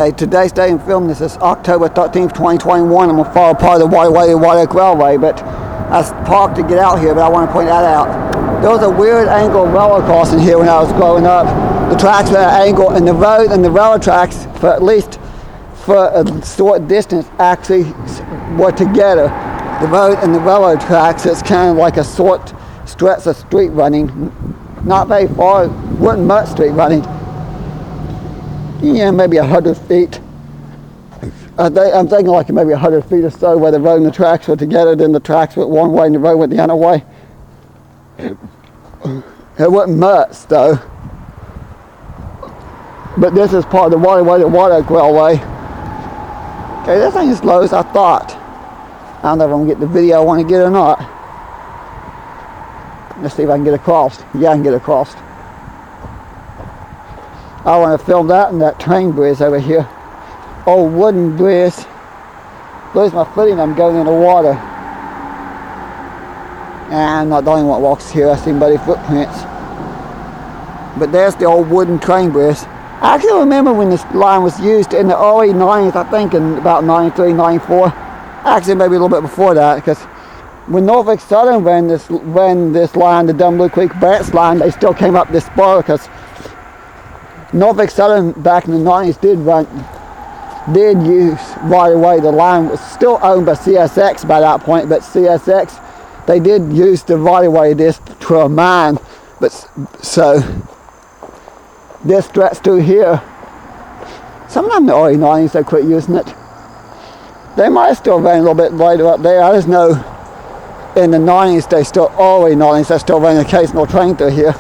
Hey, today's day in film, this is October 13th, 2021. I'm going to follow part of the Waterway White Oak Railway, but I parked to get out here, but I want to point that out. There was a weird angle railroad crossing here when I was growing up. The tracks were at an angle, and the road and the railroad tracks, for at least for a short distance, actually were together. The road and the railroad tracks, it's kind of like a short stretch of street running. Not very far, wasn't much street running. Yeah, maybe 100 feet. I'm thinking like maybe 100 feet or so where the road and the tracks were together, then the tracks went one way and the road went the other way. It wasn't much though. But this is part of the Waterway, the White Oak Railway. Okay, this ain't as low as I thought. I don't know if I'm going to get the video I want to get or not. Let's see if I can get across. Yeah, I can get across. I want to film that and that train bridge over here. Old wooden bridge. Lose my footing, I'm going in the water. And I'm not the only one that walks here. I see muddy footprints. But there's the old wooden train bridge. I actually remember when this line was used in the early 90s, I think in about 93, 94. Actually maybe a little bit before that, because when Norfolk Southern ran this line, the Dumb Blue Creek branch line, they still came up this spur, because Norfolk Southern back in the 90s did use right away. The line was still owned by CSX by that point, but CSX, they did use the right away this to a mine. But so this stretch through here, sometime in the early 90s they quit using it. They might have still ran a little bit later up there. I just know in the 90s, early 90s, they still ran an occasional train through here.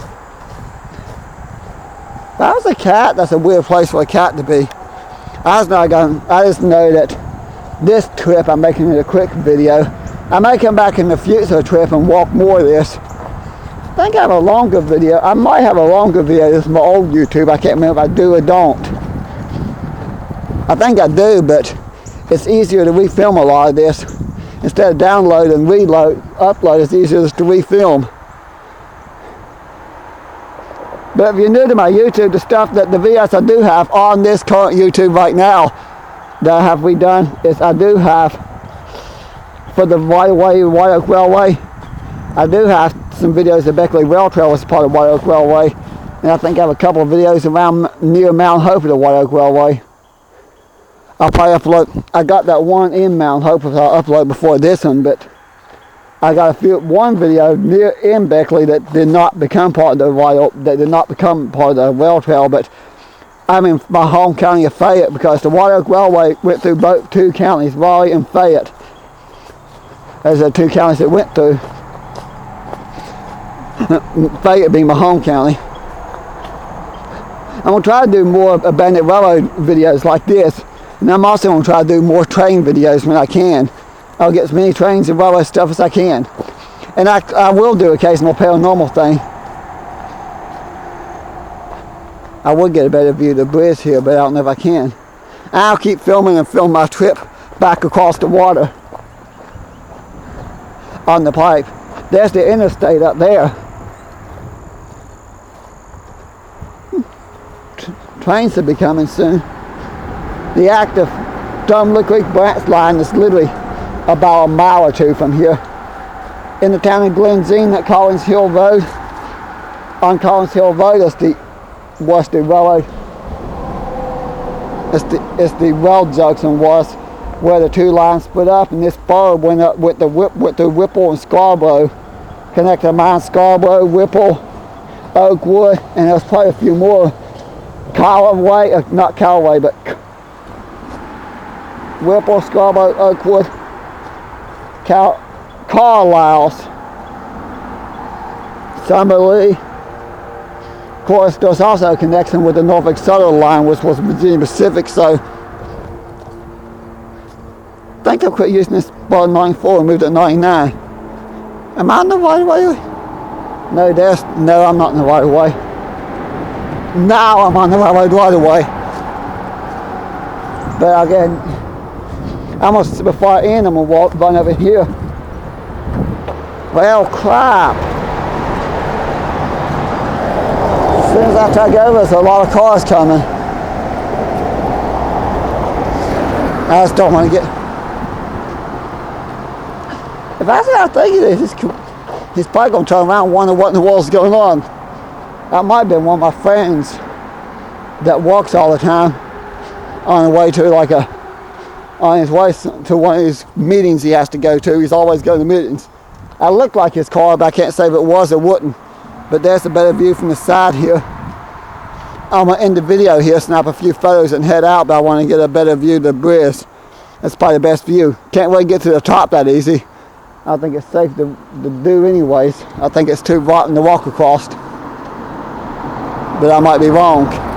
That was a cat. That's a weird place for a cat to be. I just know that this trip, I'm making it a quick video. I may come back in the future trip and walk more of this. I think I have a longer video. I might have a longer video. This is my old YouTube. I can't remember if I do or don't. I think I do, but it's easier to refilm a lot of this. Instead of download and upload, it's easier just to refilm. But if you're new to my YouTube, the videos I do have on this current YouTube right now that I have redone is I do have for the Waterway, White Oak Railway, I do have some videos of Beckley Rail Trail as part of White Oak Railway, and I think I have a couple of videos around near Mount Hope of the White Oak Railway. I'll probably upload, I got that one in Mount Hope that I'll upload before this one, but I got one video near in Beckley that did not become part of the rail trail, but I'm in my home county of Fayette because the White Oak Railway went through both two counties, Raleigh and Fayette. Those are the two counties that went through. Fayette being my home county. I'm going to try to do more abandoned railroad videos like this, and I'm also going to try to do more train videos when I can. I'll get as many trains and railway stuff as I can. And I will do occasional paranormal thing. I would get a better view of the bridge here, but I don't know if I can. I'll keep filming and film my trip back across the water on the pipe. There's the interstate up there. Trains will be coming soon. The active Dumb Blue Creek branch line is literally about a mile or two from here. In the town of Glen at Collins Hill Road. On Collins Hill Road is the railroad. It's the rail junction was where the two lines split up, and this spur went up with through Whipple and Scarborough, connected mine Scarborough, Whipple, Oakwood, and there's probably a few more. Callaway, not Callaway, but Whipple, Scarborough, Oakwood, Carlisle, Summerlee. Of course, there's also a connection with the Norfolk Southern line, which was Virginia Pacific, so I think they'll quit using this spur in 94 and moved to 99. Am I on the right way? No, I'm not in the right way. Now I'm on the railroad right away. But again, before I end, I'm going to run over here. Well, crap. As soon as I take over, there's a lot of cars coming. I just don't want to get... If that's what I think it is, he's probably going to turn around and wonder what in the world's going on. That might have been one of my friends that walks all the time on the way to on his way to one of his meetings he has to go to. He's always going to meetings. I looked like his car, but I can't say if it was or wouldn't. But there's a better view from the side here. I'm going to end the video here, snap a few photos and head out, but I want to get a better view of the bridge. That's probably the best view. Can't really get to the top that easy. I think it's safe to do anyways. I think it's too rotten to walk across. But I might be wrong.